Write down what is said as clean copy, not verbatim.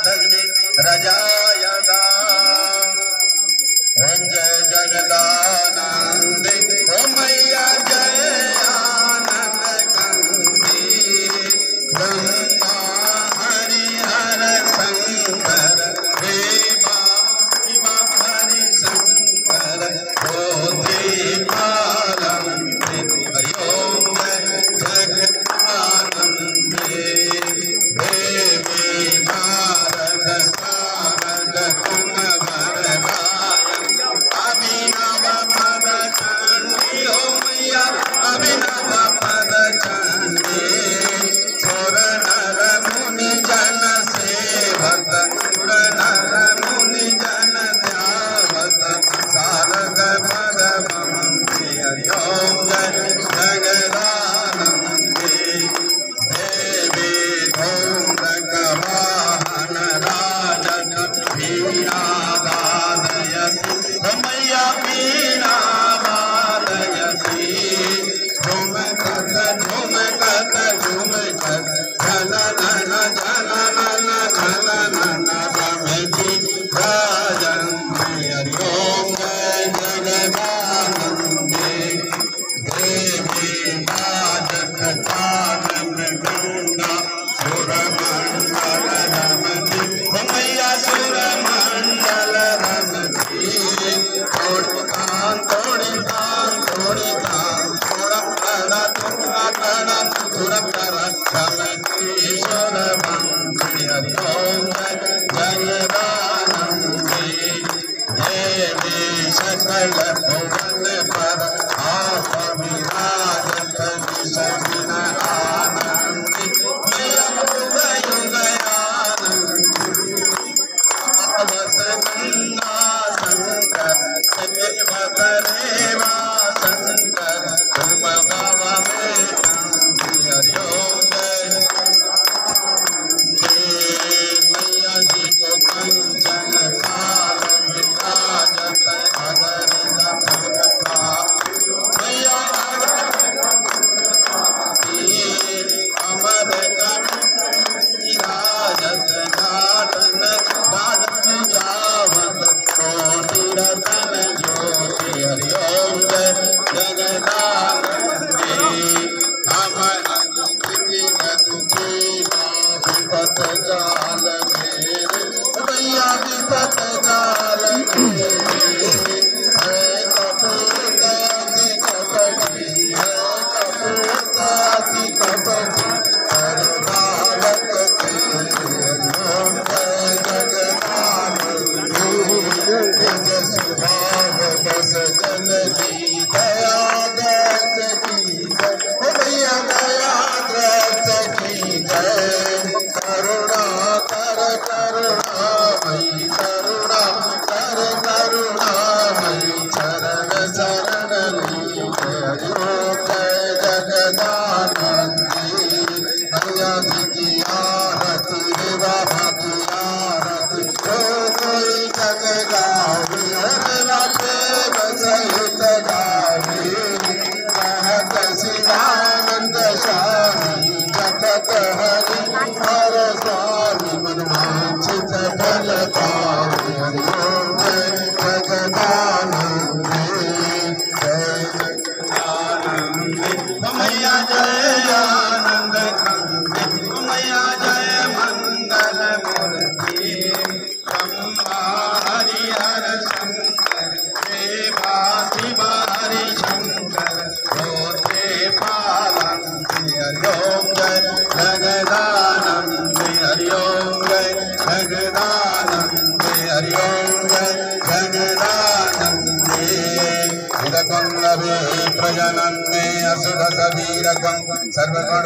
दग्नि रजायदा ओम जय जगदानंदे ओम मैया जय आनंद कंदी ब्रह्मा हरिहर शंकर देवा शिव हरि शंकर बोधिपालंदे हरि ओम जगदानंदे देवी नारद सारद कुमर अभिनव पद चंडी ओम मैया अभिनव पद चंडी सुर नर मुनि जन सेवक सुर नर मुनि जन ध्यावत सारद पद मंत्री हरि ओम जय जगदानंदे देवी धूम्रक वाहन राजन वीणा वादयति मैया वीणा वादयति झुमकत झुमकत झुमकत झल नन झल नन झल नन रमति राजन्ति हरि ओम जय जगदानंदे देवी राजत कानन गंगा सुरमंडल रमति मैया सुरमंडल रमति थोड़ी कान थोड़ा रमतीश्वर मंत्री हरि ओम जगदानंदे देवी सकल भुवन पर आप विराजत विषगिन आनंदी मैया युग युग आनंदी आवत गंगा शंकर देवत रेवा शंकर तुम बाबा में हरि ओम मैया जी को कंचन काल विराजत अगरित भगता मैया अमर विराजत गाढ़न गाढ़ जावत कोटि रतन ज्योति हरि ओम जय जगदानंदे अमर विपत जाल मेरे मैया विपत जाल मेरे है कपूत अति कपटी है कपूत अति कपटी हर बालक के ओम जय जगदानंदे निज स्वभाव बस जन की दया दत्त की जय मैया दया दत्त की जय करुणा कर करुणा मई करुणा कर करुणा मई चरण शरण हरि ओम जय जगदानंदे मैया जी की आरती देवा की आरती जो कोई जग गावे मेरा प्रेम सहित गावे कहत शिवानंद स्वामी जगत हरि हर स्वामी मनवांछित फल पावे हरि ओम जय जगदानंदे जय जगदानंदे मैया जय आनंद कंदे मैया जय मंगल मूर्ति ब्रह्मा हरिहर शंकर देवा शिव हरि शंकर बोधिपालंति हरि ओम जय जगदानंदे हरि ओम जय जगदानंदे हरि ओम जय जगदानंदे विरकं लभे प्रजनन्मे असुरसवीरकं सर्वगुण